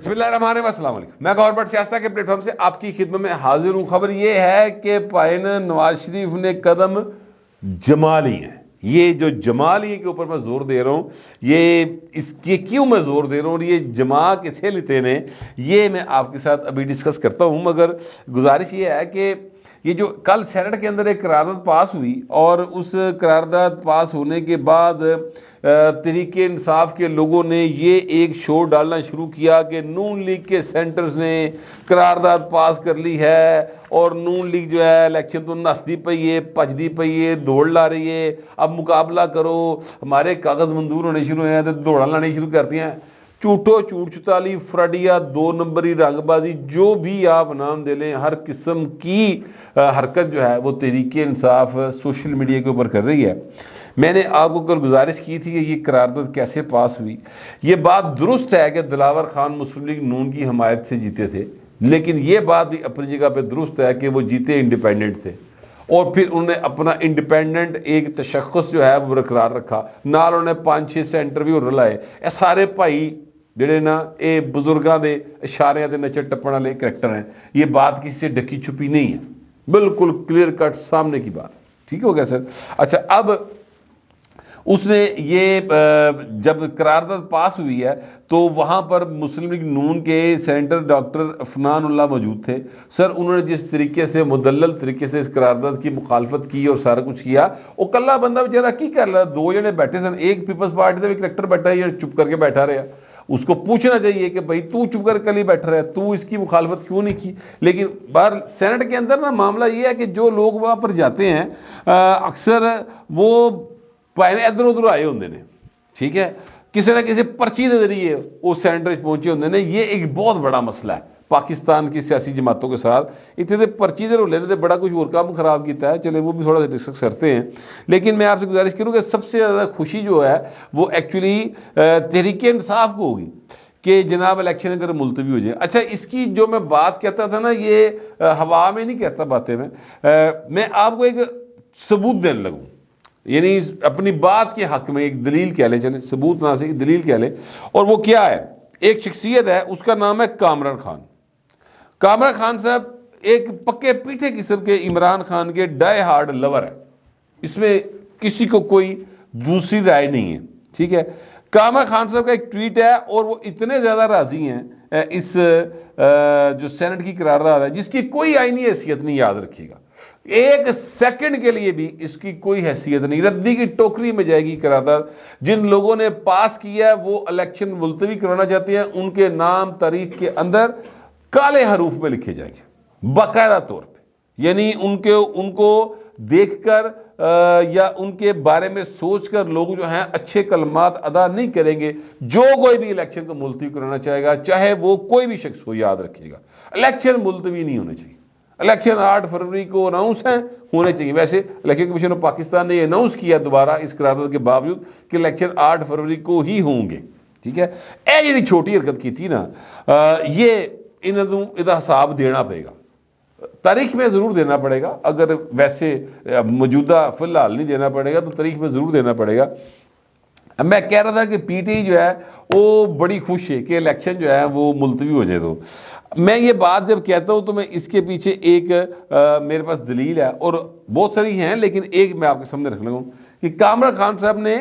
بسم اللہ الرحمن الرحیم، السلام علیکم۔ میں گور بٹ سیاست کے پلیٹ فارم سے آپ کی خدمت میں حاضر ہوں۔ خبر یہ ہے کہ پائن نواز شریف نے قدم جما لی ہیں۔ یہ جو جما لی کے اوپر میں زور دے رہا ہوں، یہ کیوں میں زور دے رہا ہوں اور یہ جما کتنے لیتے ہیں، یہ میں آپ کے ساتھ ابھی ڈسکس کرتا ہوں۔ مگر گزارش یہ ہے کہ یہ جو کل سینٹ کے اندر ایک قرارداد پاس ہوئی اور اس قرارداد پاس ہونے کے بعد تحریک انصاف کے لوگوں نے یہ ایک شور ڈالنا شروع کیا کہ نون لیگ کے سینٹرز نے قرارداد پاس کر لی ہے اور نون لیگ جو ہے الیکشن تو نسدی پئی ہے، پجدی پئی ہے، دوڑ لا رہی ہے، اب مقابلہ کرو، ہمارے کاغذ منظور ہونے شروع ہیں تو دوڑا لانے شروع کرتی ہیں۔ چوٹو چوٹ چتالی، فراڈیا، دو نمبری، رنگ بازی، جو بھی آپ نام دے لیں، ہر قسم کی حرکت جو ہے وہ تحریک انصاف سوشل میڈیا کے اوپر کر رہی ہے۔ میں نے آپ کو کل گزارش کی تھی کہ یہ قرارداد کیسے پاس ہوئی۔ یہ بات درست ہے کہ دلاور خان مسلم لیگ نون کی حمایت سے جیتے تھے، لیکن یہ بات بھی اپنی جگہ پہ درست ہے کہ وہ جیتے انڈیپینڈنٹ تھے اور پھر انہوں نے اپنا انڈیپینڈنٹ ایک تشخص جو ہے وہ برقرار رکھا۔ نال انہوں نے 5-6 سینٹر بھی اور لائے۔ اے سارے بھائی جڑے نا اے بزرگاں دے اشاریاں دے نچر ٹپن والے کریکٹر ہیں۔ یہ بات کسی سے ڈکی چھپی نہیں ہے، بالکل کلیئر کٹ سامنے کی بات ہے۔ ٹھیک ہو گیا سر؟ اچھا، اب اس نے یہ جب قرارداد پاس ہوئی ہے تو وہاں پر مسلم لیگ نون کے سینیٹر ڈاکٹر عفنان اللہ موجود تھے۔ سر انہوں نے جس طریقے سے مدلل طریقے سے اس قرارداد کی مخالفت کی اور سارا کچھ کیا، وہ کلا بندہ بیچارہ کی کر رہا، دو جنے بیٹھے سن، ایک پیپلز پارٹی کا بھی کریکٹر بیٹھا ہے، یہ چپ کر کے بیٹھا رہا۔ اس کو پوچھنا چاہیے کہ بھائی تو چپ کر کل ہی بیٹھ رہا ہے، تو اس کی مخالفت کیوں نہیں کی؟ لیکن باہر سینٹ کے اندر نا معاملہ یہ ہے کہ جو لوگ وہاں پر جاتے ہیں اکثر وہ پہلے ادھر ادھر آئے ہوندے نے، ٹھیک ہے، کسی نہ کسی پرچی کے ذریعے وہ سینٹر پہنچے ہوندے نے۔ یہ ایک بہت بڑا مسئلہ ہے پاکستان کی سیاسی جماعتوں کے ساتھ۔ اتنے پرچی دے رولے نے بڑا کچھ اور کام خراب کیتا ہے، چلے وہ بھی تھوڑا سا ڈسکس کرتے ہیں۔ لیکن میں آپ سے گزارش کروں کہ سب سے زیادہ خوشی جو ہے وہ ایکچولی تحریک انصاف کو ہوگی کہ جناب الیکشن اگر ملتوی ہو جائے۔ اچھا، اس کی جو میں بات کہتا تھا نا، یہ ہوا میں نہیں کہتا باتیں، میں آپ کو ایک ثبوت دینے لگوں، یعنی اپنی بات کے حق میں ایک دلیل کہہ لیں، چلیں ثبوت نہ سے دلیل کہہ لیں۔ اور وہ کیا ہے؟ ایک شخصیت ہے، اس کا نام ہے کامران خان۔ کامران خان صاحب ایک پکے پیٹھے قسم کے عمران خان کے ڈائی ہارڈ لور ہے، اس میں کسی کو کوئی دوسری رائے نہیں ہے، ٹھیک ہے۔ کامران خان صاحب کا ایک ٹویٹ ہے اور وہ اتنے زیادہ راضی ہیں اس جو سینٹ کی قرارداد ہے جس کی کوئی آئینی حیثیت نہیں، یاد رکھیے گا، ایک سیکنڈ کے لیے بھی اس کی کوئی حیثیت نہیں، ردی کی ٹوکری میں جائے گی قرارداد۔ جن لوگوں نے پاس کیا ہے وہ الیکشن ملتوی کرانا چاہتے ہیں، ان کے نام تاریخ کے اندر کالے حروف میں لکھے جائیں گے باقاعدہ طور پہ، یعنی ان کو دیکھ کر یا ان کے بارے میں سوچ کر لوگ جو ہیں اچھے کلمات ادا نہیں کریں گے۔ جو کوئی بھی الیکشن کو ملتوی کرانا چاہے گا، چاہے وہ کوئی بھی شخص ہو، یاد رکھیے گا الیکشن ملتوی نہیں ہونے چاہیے۔ الیکشن 8 فروری کو اناؤنس ہیں، ہونے چاہیے۔ ویسے الیکشن کمیشن آف پاکستان نے یہ اناؤنس کیا دوبارہ اس قرارداد کے باوجود کہ الیکشن 8 فروری کو ہی ہوں گے، ٹھیک ہے۔ اے جڑی چھوٹی حرکت کی تھی نا، یہ انہوں حساب دینا پڑے گا، تاریخ میں ضرور دینا پڑے گا۔ اگر ویسے موجودہ فی الحال نہیں دینا پڑے گا تو تاریخ میں ضرور دینا پڑے گا۔ میں کہہ رہا تھا کہ پی ٹی جو ہے وہ بڑی خوش ہے کہ الیکشن جو ہے وہ ملتوی ہو جائے۔ تو میں یہ بات جب کہتا ہوں تو میں اس کے پیچھے ایک میرے پاس دلیل ہے، اور بہت ساری ہیں لیکن ایک میں آپ کے سامنے رکھ لگوں کہ کامران خان صاحب نے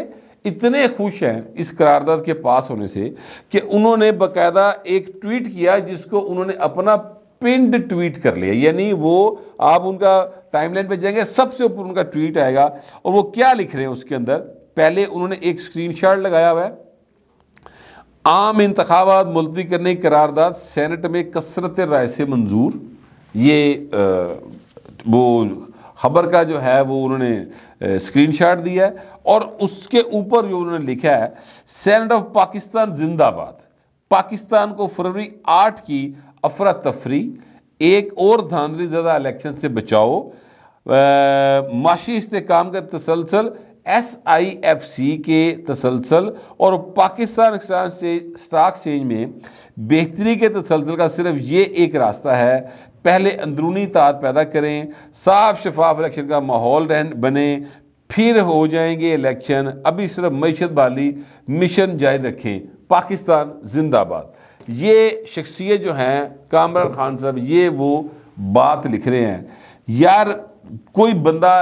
اتنے خوش ہیں اس قرارداد کے پاس ہونے سے کہ انہوں نے باقاعدہ ایک ٹویٹ کیا جس کو انہوں نے اپنا پنڈ ٹویٹ کر لیا، یعنی وہ آپ ان کا ٹائم لائن پہ جائیں گے سب سے اوپر ان کا ٹویٹ آئے گا، اور وہ کیا لکھ رہے ہیں اس کے اندر۔ پہلے انہوں نے ایک سکرین شاٹ لگایا ہوا ہے، عام انتخابات ملتوی کرنے کی قرارداد سینٹ میں کثرت رائے سے منظور۔ یہ وہ خبر کا جو ہے وہ انہوں نے سکرین شاٹ دیا ہے، اور اس کے اوپر جو انہوں نے لکھا ہے، سینٹ آف پاکستان زندہ باد، پاکستان کو فروری 8 کی افراتفری، ایک اور دھاندلی زدہ الیکشن سے بچاؤ، معاشی استحکام کا تسلسل، ایس آئی ایف سی کے تسلسل اور پاکستان اسٹاک ایکسچینج میں بہتری کے تسلسل کا صرف یہ ایک راستہ ہے، پہلے اندرونی اتحاد پیدا کریں، صاف شفاف الیکشن کا ماحول بنے، پھر ہو جائیں گے الیکشن، ابھی صرف معیشت بحالی مشن جاری رکھیں، پاکستان زندہ باد۔ یہ شخصیت جو ہیں کامران خان صاحب، یہ وہ بات لکھ رہے ہیں. یار کوئی بندہ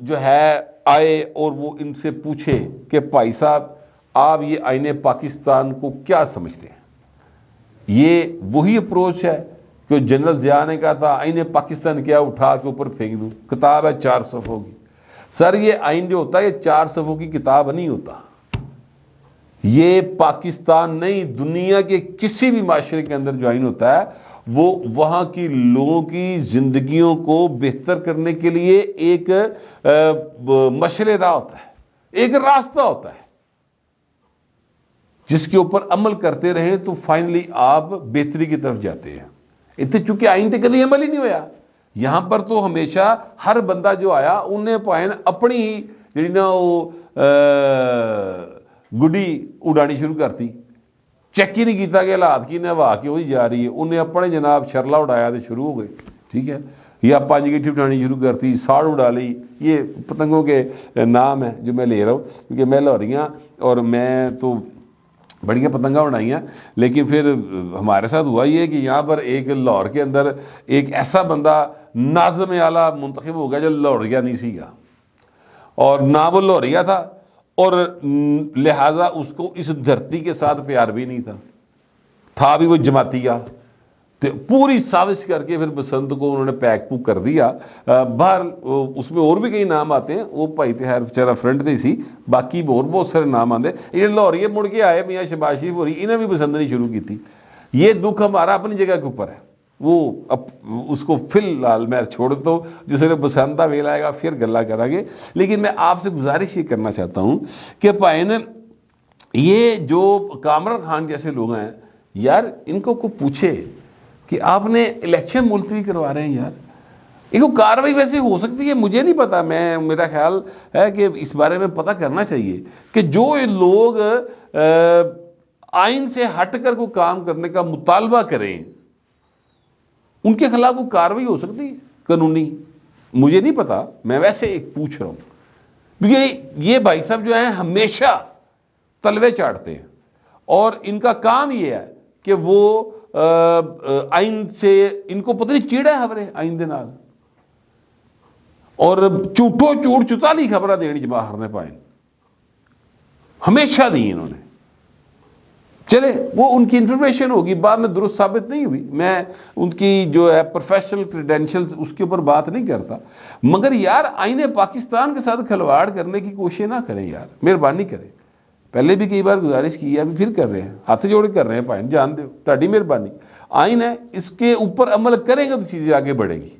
جو ہے آئے اور وہ ان سے پوچھے کہ بھائی صاحب آپ یہ آئین پاکستان کو کیا سمجھتے ہیں؟ یہ وہی اپروچ ہے کہ جنرل ضیاء نے کہا تھا آئین پاکستان کیا اٹھا کے اوپر پھینک دوں، کتاب ہے 4 صفحوں کی. سر یہ آئین جو ہوتا ہے یہ 4 صفحوں کی کتاب نہیں ہوتا. یہ پاکستان نہیں، دنیا کے کسی بھی معاشرے کے اندر جو آئین ہوتا ہے وہ وہاں کی لوگوں کی زندگیوں کو بہتر کرنے کے لیے ایک مشعل راہ ہوتا ہے، ایک راستہ ہوتا ہے جس کے اوپر عمل کرتے رہیں تو فائنلی آپ بہتری کی طرف جاتے ہیں. اتنے چونکہ آئین تے کدی عمل ہی نہیں ہویا. یہاں پر تو ہمیشہ ہر بندہ جو آیا انہیں پائن اپنی جی نا وہ گڈی اڑانی شروع کرتی، چیک ہی نہیں کیتا کہ حالات کی نے ہوا کے وہی جا رہی ہے. انہیں اپنے جناب شرلا اڑایا تو شروع ہو گئے. ٹھیک ہے، یا 5 گیٹھی اٹھانی شروع کرتی، 60 اڑا لی. یہ پتنگوں کے نام ہے جو میں لے رہا ہوں کیونکہ میں لاہوریاں اور میں تو بڑیاں پتنگاں اڑائی ہیں. لیکن پھر ہمارے ساتھ ہوا یہ کہ یہاں پر ایک لاہور کے اندر ایک ایسا بندہ ناظم اعلیٰ منتخب ہو گیا جو لاہوریا نہیں سی گا، اور نہ وہ لاہوریا تھا اور لہذا اس کو اس دھرتی کے ساتھ پیار بھی نہیں تھا بھی وہ جماعتیہ. پوری سازش کر کے پھر بسنت کو انہوں نے پیک پوک کر دیا. باہر اس میں اور بھی کئی نام آتے ہیں، وہ بھائی تہار بچارا فرنٹ نہیں سی، باقی اور بہت سارے نام آتے. یہ لاہوریے مڑ کے آئے میاں شہباز شریف ہوری، انہیں بھی پسند نہیں شروع کی تھی. یہ دکھ ہمارا اپنی جگہ کے اوپر ہے، وہ اس کو فی الحال میں چھوڑ دو، جس نے بسنتا ویل آئے گا پھر گلا کریں گے. لیکن میں آپ سے گزارش یہ کرنا چاہتا ہوں کہ پائن یہ جو کامران خان جیسے لوگ ہیں یار، ان کو پوچھے کہ آپ نے الیکشن ملتوی کروا رہے ہیں. یار ایک کاروائی ویسے ہو سکتی ہے، مجھے نہیں پتا، میرا خیال ہے کہ اس بارے میں پتہ کرنا چاہیے کہ جو لوگ آئین سے ہٹ کر کوئی کام کرنے کا مطالبہ کریں ان کے خلاف کوئی کاروائی ہو سکتی ہے قانونی. مجھے نہیں پتا، میں ویسے ایک پوچھ رہا ہوں کیونکہ یہ بھائی صاحب جو ہیں ہمیشہ تلوے چاٹتے ہیں اور ان کا کام یہ ہے کہ وہ آئین سے ان کو پتہ نہیں چیڑا ہے خبریں آئین دے نال، اور جھوٹو جھوٹ چتالی خبریں دینی باہر نے پائیں ہمیشہ دی انہوں نے. چلے وہ ان کی انفارمیشن ہوگی، بعد میں درست ثابت نہیں ہوئی، میں ان کی جو ہے پروفیشنل کریڈینشلز اس کے اوپر بات نہیں کرتا. مگر یار آئین پاکستان کے ساتھ کھلواڑ کرنے کی کوشش نہ کریں یار، مہربانی کریں. پہلے بھی کئی بار گزارش کی ہے، ابھی پھر کر رہے ہیں، ہاتھ جوڑ کر رہے ہیں پائن، جان دو تاڑی مہربانی. آئین ہے، اس کے اوپر عمل کریں گے تو چیزیں آگے بڑھے گی.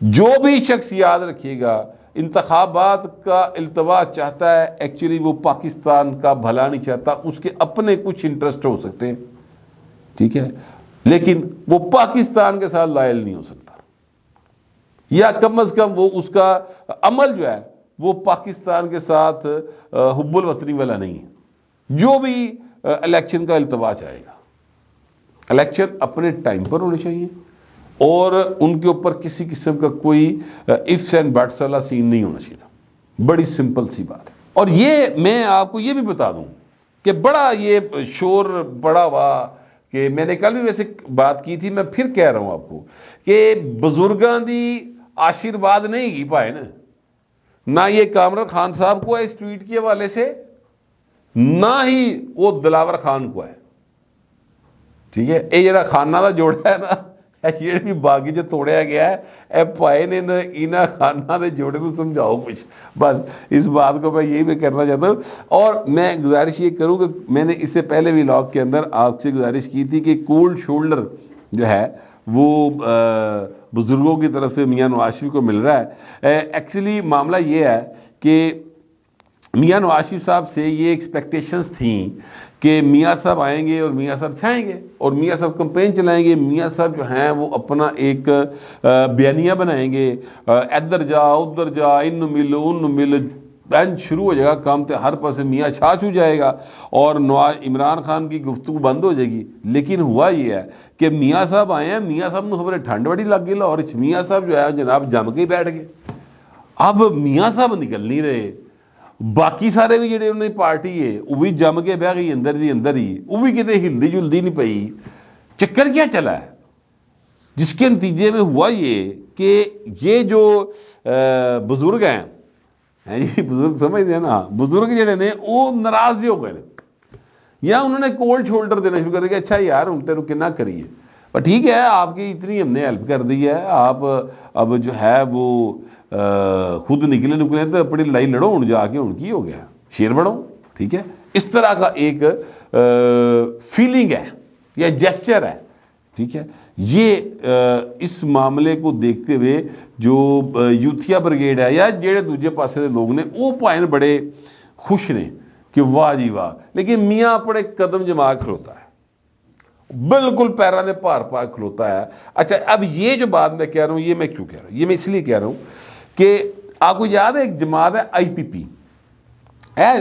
جو بھی شخص یاد رکھیے گا انتخابات کا التوا چاہتا ہے، ایکچولی وہ پاکستان کا بھلا نہیں چاہتا، اس کے اپنے کچھ انٹرسٹ ہو سکتے ہیں، ٹھیک ہے، لیکن وہ پاکستان کے ساتھ لائل نہیں ہو سکتا، یا کم از کم وہ اس کا عمل جو ہے وہ پاکستان کے ساتھ حب الوطنی والا نہیں ہے. جو بھی الیکشن کا التوا چاہے گا، الیکشن اپنے ٹائم پر ہونے چاہیے اور ان کے اوپر کسی قسم کا کوئی ifs اینڈ بٹس والا سین نہیں ہونا چاہیے. بڑی سمپل سی بات ہے. اور یہ میں آپ کو یہ بھی بتا دوں کہ بڑا یہ شور بڑا ہوا کہ میں نے کل بھی ویسے بات کی تھی، میں پھر کہہ رہا ہوں آپ کو کہ بزرگاں دی آشیرواد نہیں کی پائے نا، نہ یہ کامران خان صاحب کو ہے اس ٹویٹ کے حوالے سے، نہ ہی وہ دلاور خان کو ہے. ٹھیک ہے، یہ جڑا خانہ دا جوڑا ہے نا، یہ بھی باغی جو توڑیا گیا ہے، اے پائے نے انہاں خانہ دے جوڑے کو سمجھاؤ کچھ. بس اس بات کو میں یہی بھی کرنا چاہتا ہوں. اور میں گزارش یہ کروں کہ میں نے اس سے پہلے بھی ولاگ کے اندر آپ سے گزارش کی تھی کہ کولڈ شولڈر جو ہے وہ بزرگوں کی طرف سے میاں نواز شریف کو مل رہا ہے. ایکچولی معاملہ یہ ہے کہ میاں نواز شریف صاحب سے یہ ایکسپیکٹیشنز تھیں کہ میاں صاحب آئیں گے اور میاں صاحب چھائیں گے اور میاں صاحب کمپین چلائیں گے. میاں صاحب جو ہیں وہ اپنا ایک بیانیہ بنائیں گے، ادھر جا ادھر جا، ان مل ان مل، بینچ شروع ہو جائے گا کام تے ہر پاس میاں چھا چھو جائے گا اور عمران خان کی گفتگو بند ہو جائے گی. لیکن ہوا یہ ہے کہ میاں صاحب آئے ہیں، میاں صاحب نے خبر ٹھنڈ بڑی لگ گئی لاہور، میاں صاحب جو ہے جناب جم کے بیٹھ گئے. اب میاں صاحب نکل نہیں رہے، باقی سارے بھی جڑے انہیں پارٹی ہے وہ بھی جم کے بہ گئی اندر دی اندر ہی, وہ بھی کتے ہلدی جلدی نہیں پئی. چکر کیا چلا ہے جس کے نتیجے میں ہوا یہ کہ یہ جو بزرگ ہیں جی, بزرگ سمجھتے ہیں نا, بزرگ جڑے نے وہ ناراض ہو گئے یا انہوں نے کولڈ شولڈر دینا شروع کر دیا کہ اچھا یار ہوں تیروں کنا کریے, پر ٹھیک ہے آپ کی اتنی ہم نے ہیلپ کر دی ہے, آپ اب جو ہے وہ خود نکلے تو اپنی لڑائی لڑو, ان جا کے ان کی ہو گیا شیر بڑھو. ٹھیک ہے, اس طرح کا ایک فیلنگ ہے یا جیسچر ہے. ٹھیک ہے, یہ اس معاملے کو دیکھتے ہوئے جو یوتھیا بریگیڈ ہے یا جڑے دوجے پاسے دے لوگ نے وہ پائن بڑے خوش نے کہ واہ جی واہ, لیکن میاں اپنے قدم جما کھلوتا ہے, بالکل پیروں نے پار پار کھلوتا ہے. اچھا اب یہ جو بات میں کہہ رہا ہوں یہ میں کیوں کہہ رہا ہوں, یہ میں اس لیے کہہ رہا ہوں کہ آپ کو یاد ہے ایک جماعت ہے آئی پی پی ہے,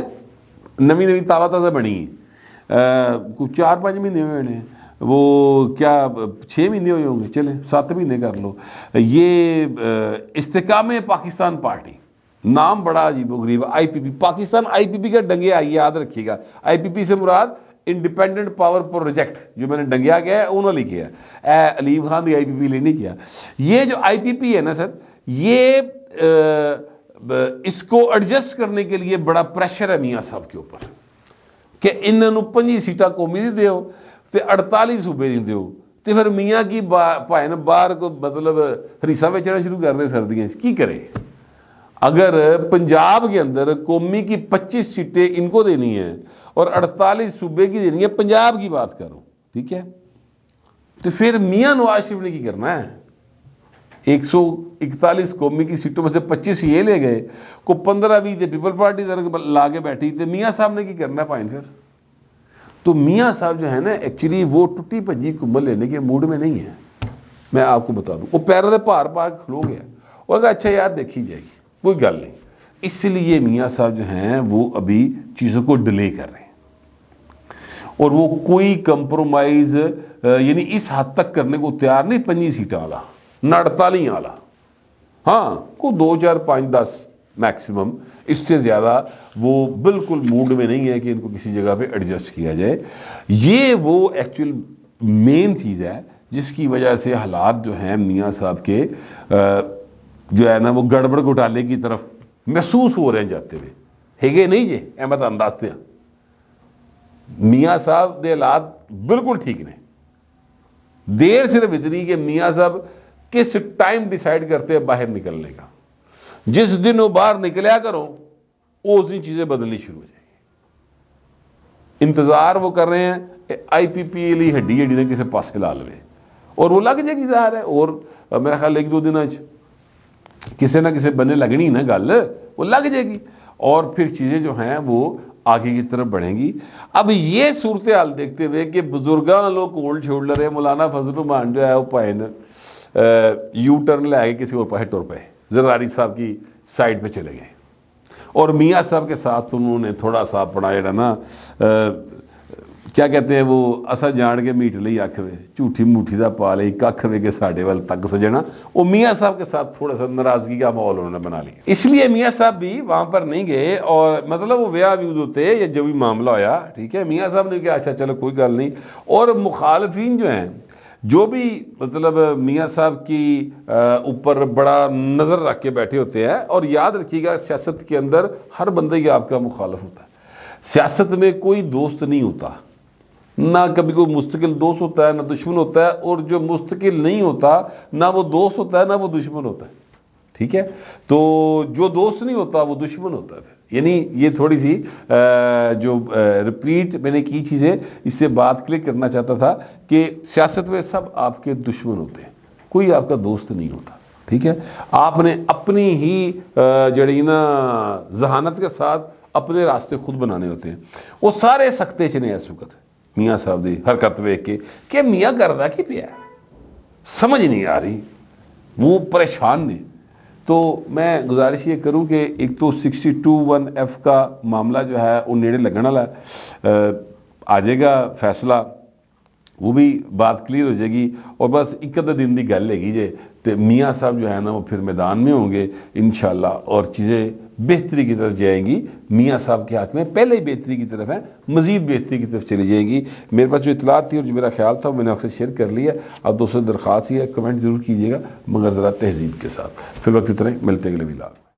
نویں تازہ بنی ہے, کچھ 4-5 مہینے ہوئے ہیں, وہ کیا 6 مہینے ہوئے ہوں گے, چلیں 7 مہینے کر لو. یہ استحکام پاکستان پارٹی, نام بڑا عجیب و غریب, آئی پی پی, پاکستان آئی پی پی کا ڈنگے آئی یاد رکھیے گا. آئی پی پی سے مراد انڈیپینڈنٹ پاور پروجیکٹ, جو میں نے ڈنگیا کیا ہے انہوں نے کیا ہے, علیم خان دی آئی پی پی نے نہیں کیا. یہ جو آئی پی پی ہے نا سر, یہ اس کو ایڈجسٹ کرنے کے لیے بڑا پریشر ہے میاں صاحب کے اوپر کہ انہوں 5 سیٹاں قومی دی دیو تے 48 صوبے دی دیو, تے پھر میاں کی پائن باہر کو مطلب ہریسا بیچنا شروع کر دے سردیاں کی کرے. اگر پنجاب کے اندر قومی کی 25 سیٹیں ان کو دینی ہیں اور 48 صوبے کی دینی ہے, پنجاب کی بات کروں, ٹھیک ہے, تو پھر میاں نواز شریف نے کی کرنا ہے. 141 قومی کی سیٹوں میں سے 25 یہ لے گئے, کو 15-20 پیپل پارٹی لا کے بیٹھی, تو میاں صاحب نے کی کرنا ہے پائن پھر. تو میاں صاحب جو ہے نا ایکچولی وہ ٹوٹی بھجی کمبل لینے کے موڈ میں نہیں ہے, میں آپ کو بتا دوں. وہ پیروں سے پار پار کھلو گیا اور کہا اچھا یار دیکھی جائے گی, کوئی گل نہیں. اس لیے میاں صاحب جو ہیں وہ ابھی چیزوں کو ڈیلے کر رہے ہیں, اور وہ کوئی کمپرومائز یعنی اس حد تک کرنے کو تیار نہیں 5 سیٹوں والا, نہ 48 والا, ہاں کو 2, 4, 5, 10 میکسیمم, اس سے زیادہ وہ بالکل موڈ میں نہیں ہے کہ ان کو کسی جگہ پہ ایڈجسٹ کیا جائے. یہ وہ ایکچوئل مین چیز ہے جس کی وجہ سے حالات جو ہیں میاں صاحب کے جو ہے نا وہ گڑبڑ گھوٹالے کی طرف محسوس ہو رہے ہیں جاتے ہوئے. ہے نہیں جی احمد انداز سے میاں صاحب دے حالات بالکل ٹھیک نے. دیر صرف اتنی کہ میاں صاحب کس ٹائم ڈیسائیڈ کرتے ہیں باہر نکلنے کا, جس دن وہ باہر نکلیا کرو اس دن چیزیں بدلنی شروع ہو جائیں گی. انتظار وہ کر رہے ہیں آئی پی پی لی ہڈی نے کسی پاسے لا لے اور وہ لگ جائے گی ظاہر ہے, اور میرا خیال 1-2 دن کسی نہ کسی بنے لگنی نا گل, وہ لگ جائے گی اور پھر چیزیں جو ہیں وہ آگے کی طرف بڑھیں گی. اب یہ صورتحال دیکھتے ہوئے کہ بزرگاں لوگ کولڈ شولڈر ہے, مولانا فضل الرحمان جو ہے وہ پائن یو ٹرن لے آئے کسی اور پاہے ٹور پہ زرداری صاحب کی سائڈ پہ چلے گئے, اور میاں صاحب کے ساتھ انہوں نے تھوڑا سا اپنا جڑا نا کیا کہتے ہیں وہ اسا جان کے میٹ لئی آکھ وے جھوٹھی موٹھی دا پا لئی ککھ وے کہ ساڈے ول تک سجنا, وہ میاں صاحب کے ساتھ تھوڑا سا ناراضگی کا ماحول انہوں نے بنا لیا. اس لیے میاں صاحب بھی وہاں پر نہیں گئے, اور مطلب وہ ویاہ ویود ہوتے یا جو بھی معاملہ ہویا, ٹھیک ہے, میاں صاحب نے کہا اچھا چلو کوئی گل نہیں. اور مخالفین جو ہیں جو بھی مطلب میاں صاحب کی اوپر بڑا نظر رکھ کے بیٹھے ہوتے ہیں, اور یاد رکھیے گا سیاست کے اندر ہر بندہ ہی آپ کا مخالف ہوتا ہے. سیاست میں کوئی دوست نہیں ہوتا, نہ کبھی کوئی مستقل دوست ہوتا ہے نہ دشمن ہوتا ہے, اور جو مستقل نہیں ہوتا نہ وہ دوست ہوتا ہے نہ وہ دشمن ہوتا ہے. ٹھیک ہے, تو جو دوست نہیں ہوتا وہ دشمن ہوتا ہے. یعنی یہ تھوڑی سی جو ریپیٹ میں نے کی چیزیں, اس سے بات کلیئر کرنا چاہتا تھا کہ سیاست میں سب آپ کے دشمن ہوتے ہیں, کوئی آپ کا دوست نہیں ہوتا. ٹھیک ہے, آپ نے اپنی ہی جڑی نا ذہانت کے ساتھ اپنے راستے خود بنانے ہوتے ہیں. وہ سارے سختے چنے اس وقت میاں صاحب دی حرکت ویکھ کے کہ میاں کردا کی پیا سمجھ نہیں آ رہی, وہ پریشان نے. تو میں گزارش یہ کروں کہ ایک تو 62(1)F کا معاملہ جو ہے وہ نیڑے لگنے والا ہے, آ جائے گا فیصلہ, وہ بھی بات کلیئر ہو جائے گی, اور بس 1 دن کی گل ہے گی جے تو میاں صاحب جو ہے نا وہ پھر میدان میں ہوں گے انشاءاللہ, اور چیزیں بہتری کی طرف جائیں گی. میاں صاحب کے ہاتھ میں پہلے ہی بہتری کی طرف ہے, مزید بہتری کی طرف چلی جائیں گی. میرے پاس جو اطلاعات تھی اور جو میرا خیال تھا میں نے آپ سے شیئر کر لیا. اب دوستوں درخواست ہی ہے, کمنٹ ضرور کیجیے گا مگر ذرا تہذیب کے ساتھ. پھر وقت اتنا ہی, ملتے ہیں اگلے ولاگ میں.